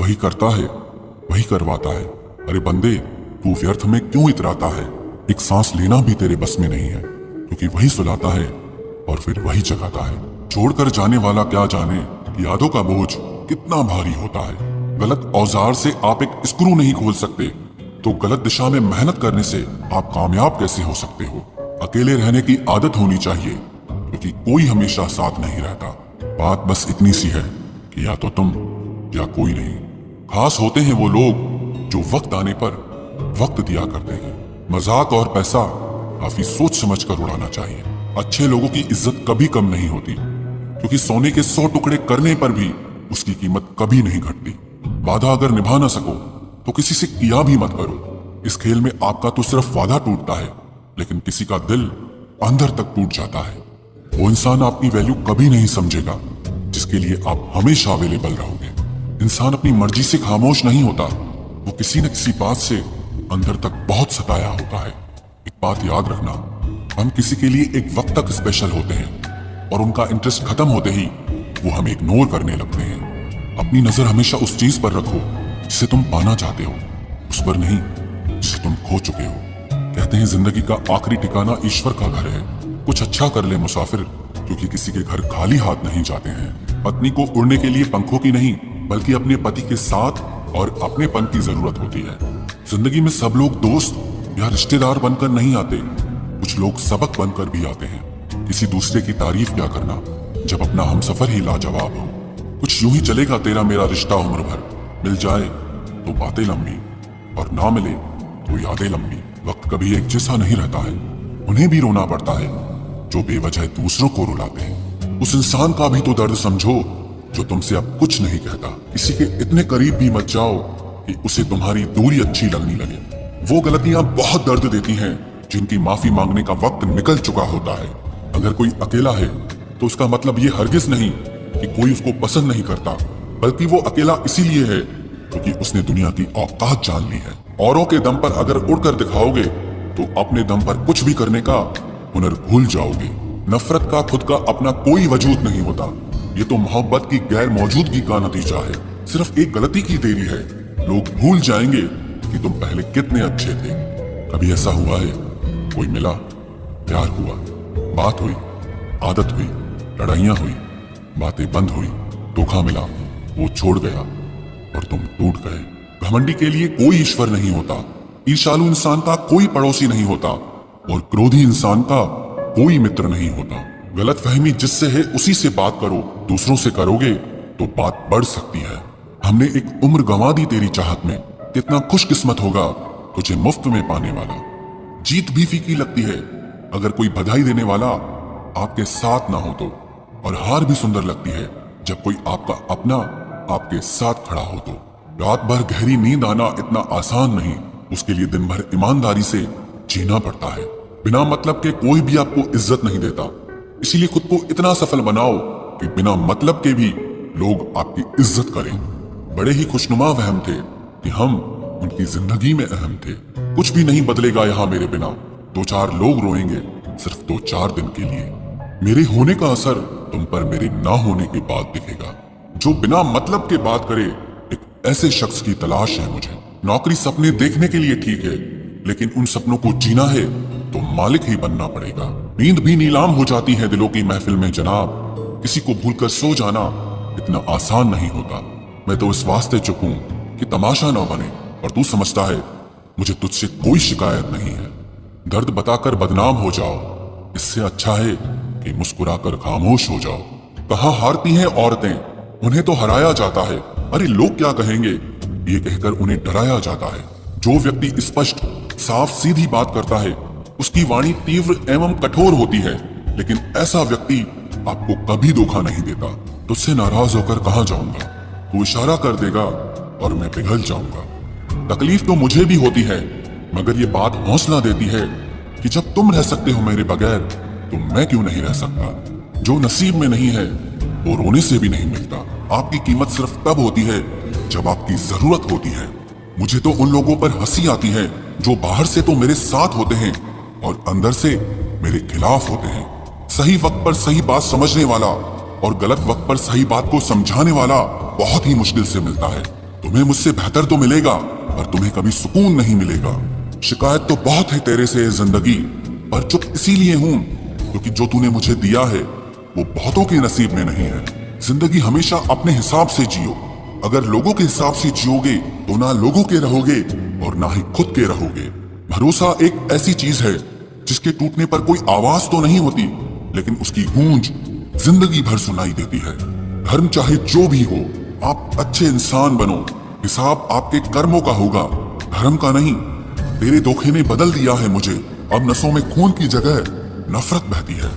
वही करता है, वही करवाता है। अरे बंदे, तू व्यर्थ में क्यों इतराता है? एक सांस लेना भी तेरे बस में नहीं है, क्योंकि वही सुलाता है और फिर वही जगाता है। छोड़कर जाने वाला क्या जाने यादों का बोझ कितना भारी होता है। गलत औजार से आप एक स्क्रू नहीं खोल सकते, तो गलत दिशा में मेहनत करने से आप कामयाब कैसे हो सकते हो? अकेले रहने की आदत होनी चाहिए, क्योंकि कोई हमेशा साथ नहीं रहता। बात बस इतनी सी है कि या तो तुम या कोई नहीं। खास होते हैं वो लोग जो वक्त आने पर वक्त दिया करते हैं। मजाक और पैसा काफी सोच समझ कर उड़ाना चाहिए। अच्छे लोगों की इज्जत कभी कम नहीं होती, क्योंकि सोने के 100 टुकड़े करने पर भी उसकी कीमत कभी नहीं घटती। वादा अगर निभा ना सको तो किसी से किया भी मत करो। इस खेल में आपका तो सिर्फ वादा टूटता है, लेकिन किसी का दिल अंदर तक टूट जाता है। वो इंसान आपकी वैल्यू कभी नहीं समझेगा जिसके लिए आप हमेशा अवेलेबल रहोगे। इंसान अपनी मर्जी से खामोश नहीं होता, वो किसी न किसी बात से अंदर तक बहुत सताया होता है। एक बात याद रखना, हम किसी के लिए एक वक्त तक स्पेशल होते हैं और उनका इंटरेस्ट खत्म होते ही वो हमें इग्नोर करने लगते हैं। अपनी नजर हमेशा उस चीज पर रखो जिसे तुम पाना चाहते हो, उस पर नहीं जिसे तुम खो चुके हो। कहते हैं जिंदगी का आखिरी ठिकाना ईश्वर का घर है। कुछ अच्छा कर ले मुसाफिर, क्योंकि किसी के घर खाली हाथ नहीं जाते हैं। पत्नी को उड़ने के लिए पंखों की नहीं, बल्कि अपने पति के साथ और अपनेपन की जरूरत होती है। जिंदगी में सब लोग दोस्त या रिश्तेदार बनकर नहीं आते, कुछ लोग सबक बनकर भी आते हैं। किसी दूसरे की तारीफ क्या करना जब अपना हमसफर ही लाजवाब हो। कुछ यूं ही चलेगा तेरा मेरा रिश्ता उम्र भर, मिल जाए तो बातें लंबी और ना मिले तो यादें लंबी। वक्त कभी एक जैसा नहीं रहता है, उन्हें भी रोना पड़ता है जो बेवजह दूसरों को रुलाते हैं। उस इंसान का भी तो दर्द समझो जो तुमसे अब कुछ नहीं कहता। किसी के इतने करीब भी मत जाओ कि उसे तुम्हारी दूरी अच्छी लगने लगे। वो गलतियां बहुत दर्द देती हैं जिनकी माफी मांगने का वक्त निकल चुका होता है। अगर कोई अकेला है तो उसका मतलब ये हरगिज नहीं कि कोई उसको पसंद नहीं करता, बल्कि वो अकेला इसीलिए है क्योंकि उसने दुनिया की औकात जान ली है। औरों के दम पर अगर उड़कर दिखाओगे तो अपने दम पर कुछ भी करने का हुनर भूल जाओगे। नफरत का खुद का अपना कोई वजूद नहीं होता, ये तो मोहब्बत की गैर मौजूदगी का नतीजा है। सिर्फ एक गलती की देरी है, लोग भूल जाएंगे कि तुम पहले कितने अच्छे थे। कभी ऐसा हुआ है कोई मिला, प्यार हुआ, बात हुई, आदत हुई, लड़ाइयां हुई, बातें बंद हुई, धोखा मिला, वो छोड़ गया और तुम टूट गए। घमंडी के लिए कोई ईश्वर नहीं होता, ईर्ष्यालु इंसान का कोई पड़ोसी नहीं होता और क्रोधी इंसान का कोई मित्र नहीं होता। गलतफहमी जिससे है उसी से बात करो, दूसरों से करोगे तो बात बढ़ सकती है। हमने एक उम्र गंवा दी तेरी चाहत में, कितना खुशकिस्मत होगा तुझे मुफ्त में पाने वाला। जीत भी फीकी लगती है अगर कोई बधाई देने वाला आपके साथ ना हो तो, और हार भी सुंदर लगती है जब कोई आपका अपना आपके साथ खड़ा हो तो। रात भर गहरी नींद आना इतना आसान नहीं, उसके लिए दिन भर ईमानदारी से जीना पड़ता है। बिना मतलब के कोई भी आपको इज्जत नहीं देता, इसीलिए खुद को इतना सफल बनाओ कि बिना मतलब के भी लोग आपकी इज्जत करें। बड़े ही खुशनुमा वहम थे कि हम उनकी जिंदगी में अहम थे। कुछ भी नहीं बदलेगा यहाँ मेरे बिना, 2-4 लोग रोएंगे सिर्फ 2-4 दिन के लिए। मेरे होने का असर तुम पर मेरे ना होने के बाद दिखेगा। जो बिना मतलब के बात करे, एक ऐसे शख्स की तलाश है मुझे। नौकरी सपने देखने के लिए ठीक है, लेकिन उन सपनों को जीना है तो मालिक ही बनना पड़ेगा। नींद भी नीलाम हो जाती है दिलों की महफिल में जनाब, किसी को भूलकर सो जाना इतना आसान नहीं होता। मैं तो इस वास्ते चुप हूं कि तमाशा ना बने, और तू समझता है मुझे तुझसे कोई शिकायत नहीं है। दर्द बताकर बदनाम हो जाओ, इससे अच्छा है कि मुस्कुराकर खामोश हो जाओ। कहाँ हारती हैं औरतें, उन्हें तो हराया जाता है। अरे लोग क्या कहेंगे, ये कहकर उन्हें डराया जाता है। जो व्यक्ति स्पष्ट साफ सीधी बात करता है उसकी वाणी तीव्र एवं कठोर होती है, लेकिन ऐसा व्यक्ति आपको कभी धोखा नहीं देता। तुझसे नाराज होकर कहाँ जाऊंगा, तू इशारा कर देगा और मैं पिघल जाऊंगा। तकलीफ तो मुझे भी होती है, मगर ये बात हौसला देती है कि जब तुम रह सकते हो मेरे बगैर तो मैं क्यों नहीं रह सकता। जो नसीब में नहीं है वो रोने से भी नहीं मिलता। आपकी कीमत सिर्फ तब होती है जब आपकी जरूरत होती है। मुझे तो उन लोगों पर हंसी आती है जो बाहर से तो मेरे साथ होते हैं और अंदर से मेरे खिलाफ होते हैं। सही वक्त पर सही बात समझने वाला और गलत वक्त पर सही बात को समझाने वाला बहुत ही मुश्किल से मिलता है। तुम्हें मुझसे बेहतर तो मिलेगा, पर तुम्हें कभी सुकून नहीं मिलेगा। शिकायत तो बहुत है तेरे से जिंदगी, पर चुप इसीलिए हूं क्योंकि जो तूने मुझे दिया है वो बहुतों के नसीब में नहीं है। जिंदगी हमेशा अपने हिसाब से जियो। अगर लोगों के हिसाब से जियोगे तो ना लोगों के रहोगे और ना ही खुद के रहोगे। भरोसा एक ऐसी चीज है जिसके टूटने पर कोई आवाज तो नहीं होती, लेकिन उसकी गूंज जिंदगी भर सुनाई देती है। धर्म चाहे जो भी हो, आप अच्छे इंसान बनो। हिसाब आपके कर्मों का होगा, धर्म का नहीं। तेरे धोखे ने बदल दिया है मुझे। अब नसों में खून की जगह नफरत बहती है।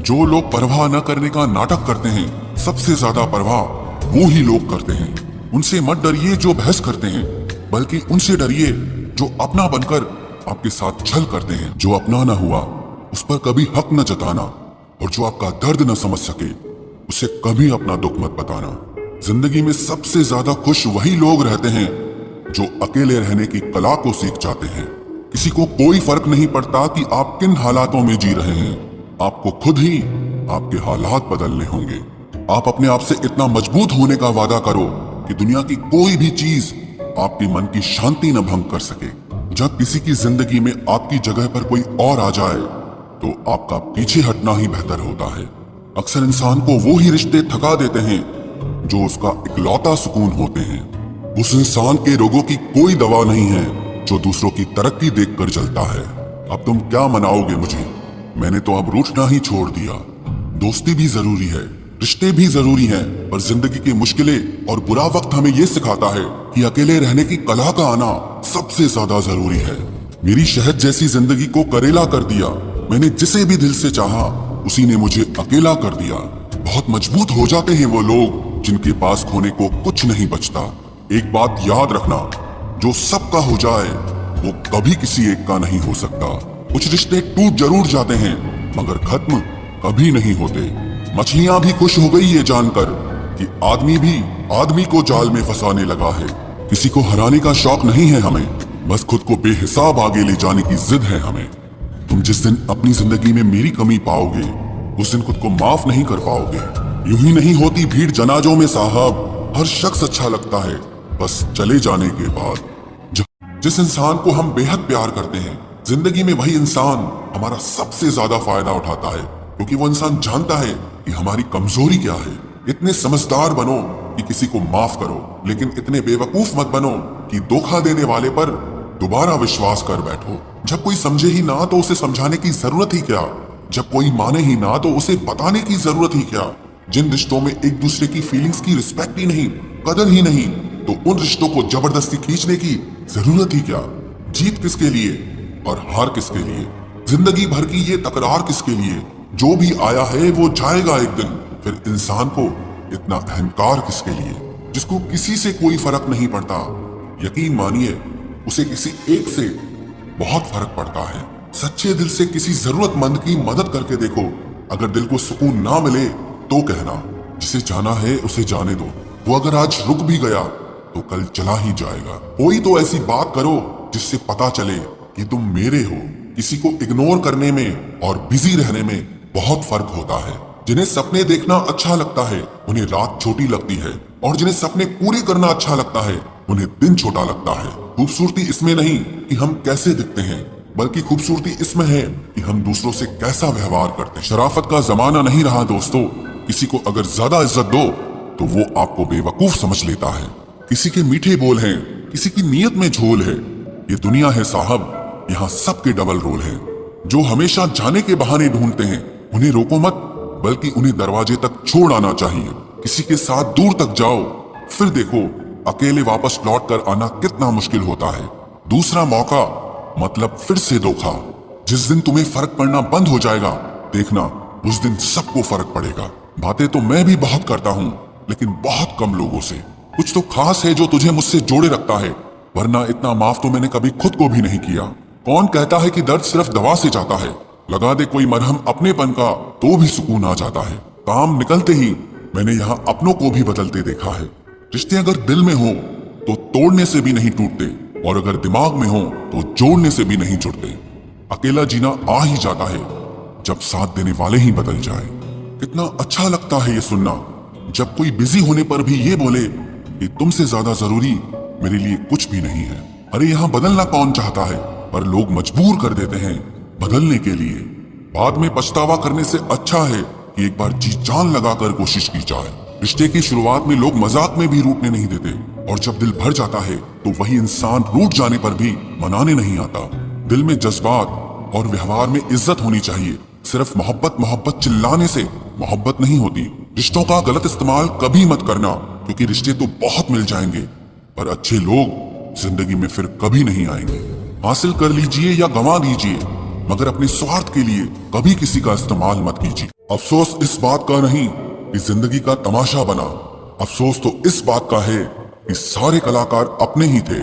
जो लोग परवाह न करने का नाटक करते हैं, सबसे ज्यादा परवाह वो ही लोग करते हैं। उनसे मत डरिए जो बहस करते हैं, बल्कि उनसे डरिए जो अपना बनकर आपके साथ छल करते हैं। जो अपना न हुआ उस पर कभी हक न जताना, और जो आपका दर्द न समझ सके उसे कभी अपना दुख मत बताना। जिंदगी में सबसे ज्यादा खुश वही लोग रहते हैं जो अकेले रहने की कला को सीख जाते हैं। किसी को कोई फर्क नहीं पड़ता कि आप किन हालातों में जी रहे हैं। आपको खुद ही आपके हालात बदलने होंगे। आप अपने आप से इतना मजबूत होने का वादा करो कि दुनिया की कोई भी चीज आपके मन की शांति न भंग कर सके। जब किसी की जिंदगी में आपकी जगह पर कोई और आ जाए तो आपका पीछे हटना ही बेहतर होता है। अक्सर इंसान को वो ही रिश्ते थका देते हैं जो उसका इकलौता सुकून होते हैं। उस इंसान के रोगों की कोई दवा नहीं है जो दूसरों की तरक्की देखकर जलता है। अब तुम क्या मनाओगे मुझे? मैंने तो अब रूठना ही छोड़ दिया। दोस्ती भी जरूरी है, रिश्ते भी जरूरी हैं, पर जिंदगी की मुश्किलें और बुरा वक्त हमें ये सिखाता है कि अकेले रहने की कला का आना सबसे ज्यादा जरूरी है। मेरी शहद जैसी जिंदगी को करेला कर दिया। मैंने जिसे भी दिल से चाहा उसी ने मुझे अकेला कर दिया। बहुत मजबूत हो जाते हैं वो लोग जिनके पास खोने को कुछ नहीं बचता। एक बात याद रखना, जो सबका हो जाए वो कभी किसी एक का नहीं हो सकता। कुछ रिश्ते टूट जरूर जाते हैं मगर खत्म कभी नहीं होते। मछलियां भी खुश हो गई ये जानकर कि आदमी भी आदमी को जाल में फंसाने लगा है। किसी को हराने का शौक नहीं है हमें, बस खुद को बेहिसाब आगे ले जाने की जिद है हमें। तुम जिस दिन अपनी जिंदगी में मेरी कमी पाओगे उस दिन खुद को माफ नहीं कर पाओगे। यूं ही नहीं होती भीड़ जनाजों में साहब, हर शख्स अच्छा लगता है बस चले जाने के बाद। जिस इंसान को हम बेहद प्यार करते हैं, जिंदगी में वही इंसान हमारा सबसे ज्यादा फायदा उठाता है, क्योंकि वो इंसान जानता है कि हमारी कमजोरी क्या है। इतने समझदार बनो कि किसी को माफ करो, लेकिन इतने बेवकूफ मत बनो कि धोखा देने वाले पर दोबारा विश्वास कर बैठो। जब कोई समझे ही ना तो उसे समझाने की जरूरत ही क्या? जब कोई माने ही ना तो उसे बताने की जरूरत ही क्या? जिन रिश्तों में एक दूसरे की फीलिंग्स की रिस्पेक्ट ही नहीं, कदर ही नहीं, तो उन रिश्तों को जबरदस्ती खींचने की जरूरत ही क्या? जीत किसके लिए और हार किसके लिए? जिंदगी भर की ये तकरार किसके लिए? जो भी आया है वो जाएगा एक दिन। फिर इंसान को इतना अहंकार किसके लिए, जिसको किसी से कोई फर्क नहीं पड़ता? यकीन मानिए उसे किसी एक से बहुत फर्क पड़ता है। सच्चे दिल से किसी जरूरतमंद की मदद करके देखो। अगर दिल को सुकून ना मिले तो कहना, जिसे जाना है उसे जाने दो। वो अगर आज रुक भी गया तो कल चला ही जाएगा। कोई तो ऐसी बात करो जिससे पता चले कि तुम मेरे हो। किसी को इग्नोर करने में और बिजी रहने में बहुत फर्क होता है। जिन्हें सपने देखना अच्छा लगता है उन्हें रात छोटी लगती है, और जिन्हें सपने पूरे करना अच्छा लगता है उन्हें दिन छोटा लगता है। खूबसूरती इसमें नहीं कि हम कैसे दिखते हैं, बल्कि खूबसूरती इसमें है कि हम दूसरों से कैसा व्यवहार करते हैं। शराफत का जमाना नहीं रहा दोस्तों। किसी को अगर ज्यादा इज्जत दो तो वो आपको बेवकूफ समझ लेता है। किसी के मीठे बोल हैं, किसी की नीयत में झोल है। ये दुनिया है साहब, यहाँ सबके डबल रोल है। जो हमेशा जाने के बहाने ढूंढते हैं उन्हें रोको मत, बल्कि उन्हें दरवाजे तक छोड़ आना चाहिए। किसी के साथ दूर तक जाओ, फिर देखो अकेले वापस लौट कर आना कितना मुश्किल होता है। दूसरा मौका मतलब फिर से धोखा। जिस दिन तुम्हें फर्क पड़ना बंद हो जाएगा, देखना उस दिन सबको फर्क पड़ेगा। बातें तो मैं भी बहुत करता हूँ, लेकिन बहुत कम लोगों से। कुछ तो खास है जो तुझे मुझसे जोड़े रखता है, वरना इतना माफ तो मैंने कभी खुद को भी नहीं किया। कौन कहता है कि दर्द सिर्फ दवा से जाता है? लगा दे कोई मरहम अपनेपन का तो भी सुकून आ जाता है। काम निकलते ही मैंने यहाँ अपनों को भी बदलते देखा है। रिश्ते अगर दिल में हो तो तोड़ने से भी नहीं टूटते, और अगर दिमाग में हो तो जोड़ने से भी नहीं जुड़ते। अकेला जीना आ ही जाता है जब साथ देने वाले ही बदल जाए। कितना अच्छा लगता है ये सुनना, जब कोई बिजी होने पर भी ये बोले कि तुमसे ज्यादा जरूरी मेरे लिए कुछ भी नहीं है। अरे यहाँ बदलना कौन चाहता है, पर लोग मजबूर कर देते हैं बदलने के लिए। बाद में पछतावा करने से अच्छा है कि एक बार जी जान लगाकर कोशिश की जाए। रिश्ते की शुरुआत में लोग मजाक में भी रूठने नहीं देते, और जब दिल भर जाता है तो वही इंसान रूठ जाने पर भी मनाने नहीं आता। दिल में जज्बात और व्यवहार में इज्जत होनी चाहिए। सिर्फ मोहब्बत मोहब्बत चिल्लाने से मोहब्बत नहीं होती। रिश्तों का गलत इस्तेमाल कभी मत करना, क्योंकि रिश्ते तो बहुत मिल जाएंगे, पर अच्छे लोग जिंदगी में फिर कभी नहीं आएंगे। हासिल कर लीजिए या गंवा दीजिए, मगर अपने स्वार्थ के लिए कभी किसी का इस्तेमाल मत कीजिए। अफसोस इस बात का नहीं कि जिंदगी का तमाशा बना, अफसोस तो इस बात का है कि सारे कलाकार अपने ही थे।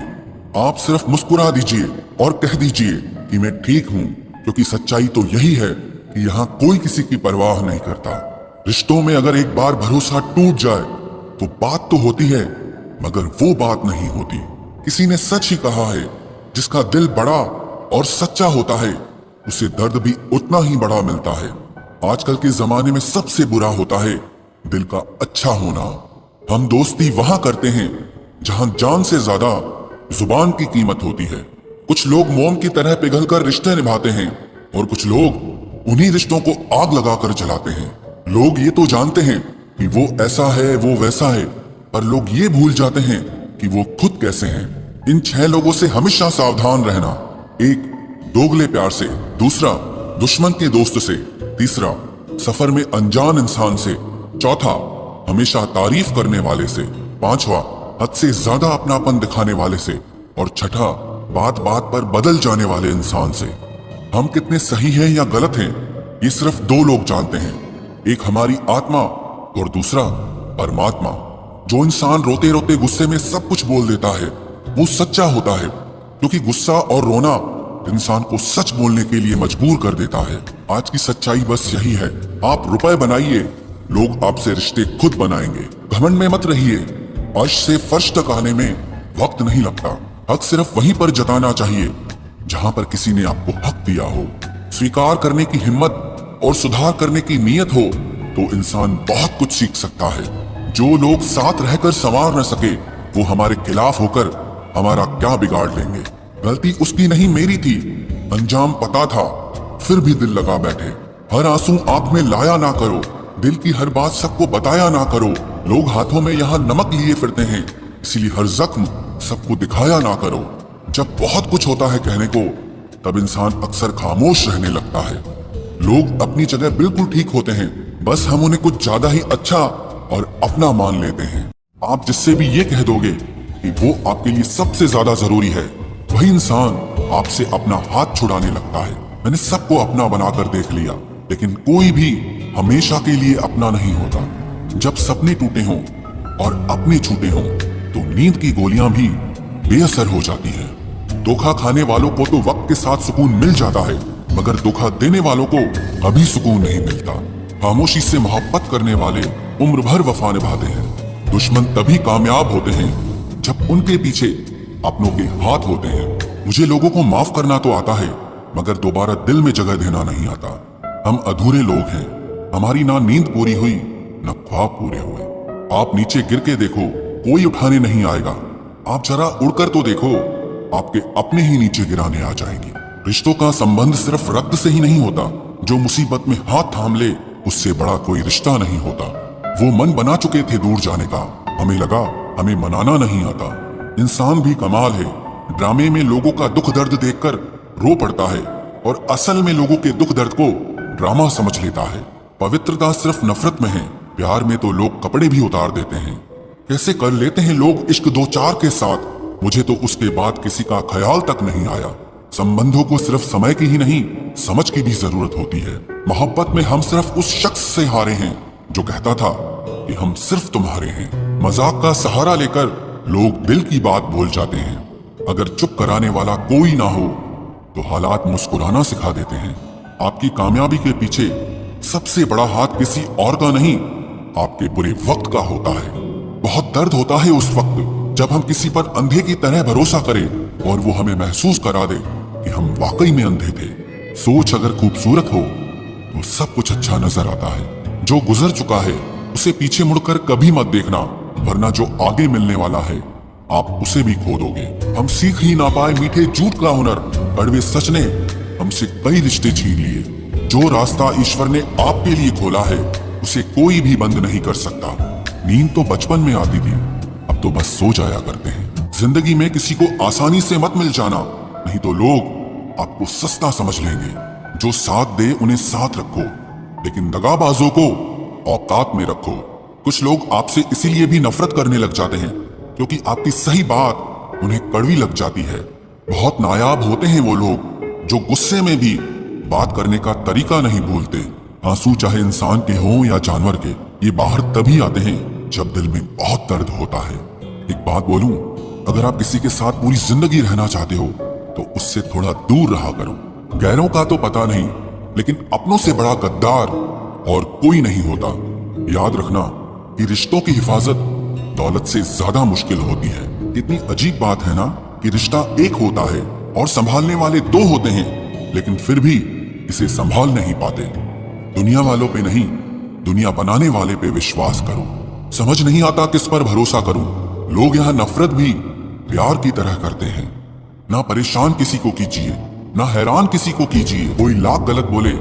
आप सिर्फ मुस्कुरा दीजिए और कह दीजिए कि मैं ठीक हूँ, क्योंकि सच्चाई तो यही है कि यहाँ कोई किसी की परवाह नहीं करता। रिश्तों में अगर एक बार भरोसा टूट जाए तो बात तो होती है, मगर वो बात नहीं होती। किसी ने सच ही कहा है, जिसका दिल बड़ा और सच्चा होता है उसे दर्द भी उतना ही बड़ा मिलता है। आजकल के जमाने में सबसे बुरा होता है दिल का अच्छा होना। हम दोस्ती वहां करते हैं जहां जान से ज्यादा जुबान की कीमत होती है। कुछ लोग मोम की तरह पिघलकर रिश्ते निभाते हैं, और कुछ लोग उन्हीं रिश्तों को आग लगाकर जलाते हैं। लोग ये तो जानते हैं कि वो ऐसा है वो वैसा है, पर लोग ये भूल जाते हैं कि वो खुद कैसे हैं। इन 6 लोगों से हमेशा सावधान रहना। 1, दोगले प्यार से। दूसरा, दुश्मन के दोस्त से। तीसरा, सफर में अनजान इंसान से। चौथा, हमेशा तारीफ करने वाले से। पांचवा, हद से ज्यादा अपनापन दिखाने वाले से। और छठा, बात बात पर बदल जाने वाले इंसान से। हम कितने सही हैं या गलत हैं, ये सिर्फ 2 लोग जानते हैं। एक हमारी आत्मा और दूसरा परमात्मा। जो इंसान रोते रोते गुस्से में सब कुछ बोल देता है वो सच्चा होता है, क्योंकि गुस्सा और रोना इंसान को सच बोलने के लिए मजबूर कर देता है। आज की सच्चाई बस यही है, आप रुपए बनाइए, लोग आपसे रिश्ते खुद बनाएंगे। घमंड में मत रहिए, अर्श से फर्श तक आने में वक्त नहीं लगता। हक सिर्फ वहीं पर जताना चाहिए जहां पर किसी ने आपको हक दिया हो। स्वीकार करने की हिम्मत और सुधार करने की नीयत हो तो इंसान बहुत कुछ सीख सकता है। जो लोग साथ रहकर संवार न सके वो हमारे खिलाफ होकर हमारा क्या बिगाड़ लेंगे। गलती उसकी नहीं मेरी थी, अंजाम पता था फिर भी दिल लगा बैठे। हर आंसू आंख में लाया ना करो, दिल की हर बात सबको बताया ना करो। लोग हाथों में यहाँ नमक लिए फिरते हैं, इसीलिए हर जख्म सबको दिखाया ना करो। जब बहुत कुछ होता है कहने को, तब इंसान अक्सर खामोश रहने लगता है। लोग अपनी जगह बिल्कुल ठीक होते हैं, बस हम उन्हें कुछ ज्यादा ही अच्छा और अपना मान लेते हैं। आप जिससे भी ये कह दोगे कि वो आपके लिए सबसे ज्यादा जरूरी है, वही इंसान आपसे अपना हाथ छुड़ाने लगता है। मैंने सबको अपना बनाकर देख लिया, लेकिन कोई भी हमेशा के लिए अपना नहीं होता। जब सपने टूटे हों और अपने छूटे हों तो नींद की गोलियां भी बेअसर हो जाती हैं। धोखा खाने वालों को तो वक्त के साथ सुकून मिल जाता है, मगर धोखा देने वालों को कभी सुकून नहीं मिलता। खामोशी से मोहब्बत करने वाले उम्र भर वफा निभाते हैं। दुश्मन तभी कामयाब होते हैं जब उनके पीछे अपनों के हाथ होते हैं। मुझे लोगों को माफ करना तो आता है, मगर दोबारा दिल में जगह देना नहीं आता। हम अधूरे लोग हैं, हमारी ना नींद पूरी हुई न ख्वाब पूरे हुए। आप नीचे गिर के देखो, कोई उठाने नहीं आएगा। आप जरा उड़कर तो देखो, आपके अपने ही नीचे गिराने आ जाएंगे। रिश्तों का संबंध सिर्फ रक्त से ही नहीं होता। जो मुसीबत में हाथ थाम ले उससे बड़ा कोई रिश्ता नहीं होता। वो मन बना चुके थे दूर जाने का, हमें लगा हमें मनाना नहीं आता। इंसान भी कमाल है, ड्रामे में लोगों का दुख दर्द देखकर रो पड़ता है और असल में लोगों के दुख दर्द को ड्रामा समझ लेता है। पवित्रता सिर्फ नफरत में है, प्यार में तो लोग कपड़े भी उतार देते हैं। कैसे कर लेते हैं लोग इश्क 2-4 के साथ, मुझे तो उसके बाद किसी का ख्याल तक नहीं आया। संबंधों को सिर्फ समय की ही नहीं समझ की भी जरूरत होती है। मोहब्बत में हम सिर्फ उस शख्स से हारे हैं जो कहता था कि हम सिर्फ तुम्हारे हैं। मजाक का सहारा लेकर लोग दिल की बात भूल जाते हैं। अगर चुप कराने वाला कोई ना हो तो हालात मुस्कुराना सिखा देते हैं। आपकी कामयाबी के पीछे सबसे बड़ा हाथ किसी और का नहीं, आपके बुरे वक्त का होता है। बहुत दर्द होता है उस वक्त जब हम किसी पर अंधे की तरह भरोसा करें और वो हमें महसूस करा दे कि हम वाकई में अंधे थे। सोच अगर खूबसूरत हो तो सब कुछ अच्छा नजर आता है। जो गुजर चुका है उसे पीछे मुड़कर कभी मत देखना, वरना जो आगे मिलने वाला है आप उसे भी खो दोगे। हम सीख ही ना पाए मीठे झूठ का हुनर, कड़वे सच ने हमसे कई रिश्ते छीन लिए। जो रास्ता ईश्वर ने आपके लिए खोला है उसे कोई भी बंद नहीं कर सकता। नींद तो बचपन में आती थी, अब तो बस सो जाया करते हैं। जिंदगी में किसी को आसानी से मत मिल जाना, नहीं तो लोग आपको सस्ता समझ लेंगे। जो साथ दे उन्हें साथ रखो, लेकिन दगाबाजों को औकात में रखो। कुछ लोग आपसे इसीलिए भी नफरत करने लग जाते हैं क्योंकि आपकी सही बात उन्हें कड़वी लग जाती है। बहुत नायाब होते हैं वो लोग जो गुस्से में भी बात करने का तरीका नहीं भूलते। आंसू चाहे इंसान के हों या जानवर के, ये बाहर तभी आते हैं जब दिल में बहुत दर्द होता है। एक बात बोलूं, अगर आप किसी के साथ पूरी जिंदगी रहना चाहते हो तो उससे थोड़ा दूर रहा करो। गैरों का तो पता नहीं, लेकिन अपनों से बड़ा गद्दार और कोई नहीं होता। याद रखना कि रिश्तों की हिफाजत दौलत से ज्यादा मुश्किल होती है। कितनी अजीब बात है ना कि रिश्ता एक होता है और संभालने वाले दो होते हैं, लेकिन फिर भी इसे संभाल नहीं पाते। दुनिया वालों पे नहीं, दुनिया बनाने वाले पे विश्वास करो। समझ नहीं आता किस पर भरोसा करूं। लोग यहाँ नफरत भी प्यार की तरह करते हैं। ना परेशान किसी को कीजिए, ना हैरान किसी को कीजिए। कोई लाख गलत बोले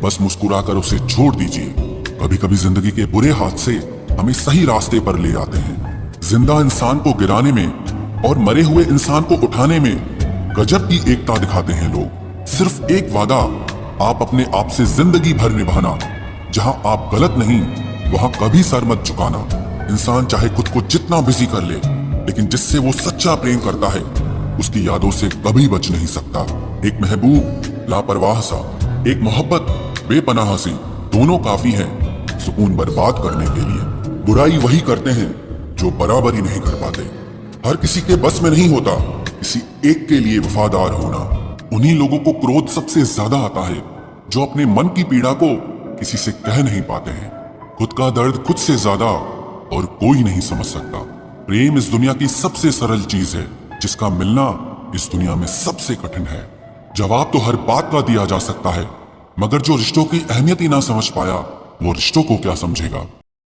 बस मुस्कुराकर उसे छोड़ दीजिए। कभी कभी जिंदगी के बुरे हादसे हमें सही रास्ते पर ले आते हैं। जिंदा इंसान को गिराने में और मरे हुए इंसान को उठाने में गजब की एकता दिखाते हैं लोग। सिर्फ एक वादा आप अपने आप से जिंदगी भर निभाना, जहां आप गलत नहीं वहां कभी सर मत झुकाना। इंसान चाहे खुद को जितना बिजी कर ले, लेकिन जिससे वो सच्चा प्रेम करता है उसकी यादों से कभी बच नहीं सकता। एक महबूब लापरवाह सा, एक मोहब्बत बेपनाह सी, दोनों काफी हैं सुकून बर्बाद करने के लिए। बुराई वही करते हैं जो बराबरी नहीं कर पाते। हर किसी के बस में नहीं होता किसी एक के लिए वफादार होना। उन्हीं लोगों को क्रोध सबसे ज्यादा आता है जो अपने मन की पीड़ा को किसी से कह नहीं पाते हैं। खुद का दर्द खुद से ज्यादा और कोई नहीं समझ सकता। प्रेम इस दुनिया की सबसे सरल चीज है जिसका मिलना इस दुनिया में सबसे कठिन है। जवाब तो हर बात का दिया जा सकता है, मगर जो रिश्तों की अहमियत ही ना समझ पाया वो रिश्तों को क्या समझेगा।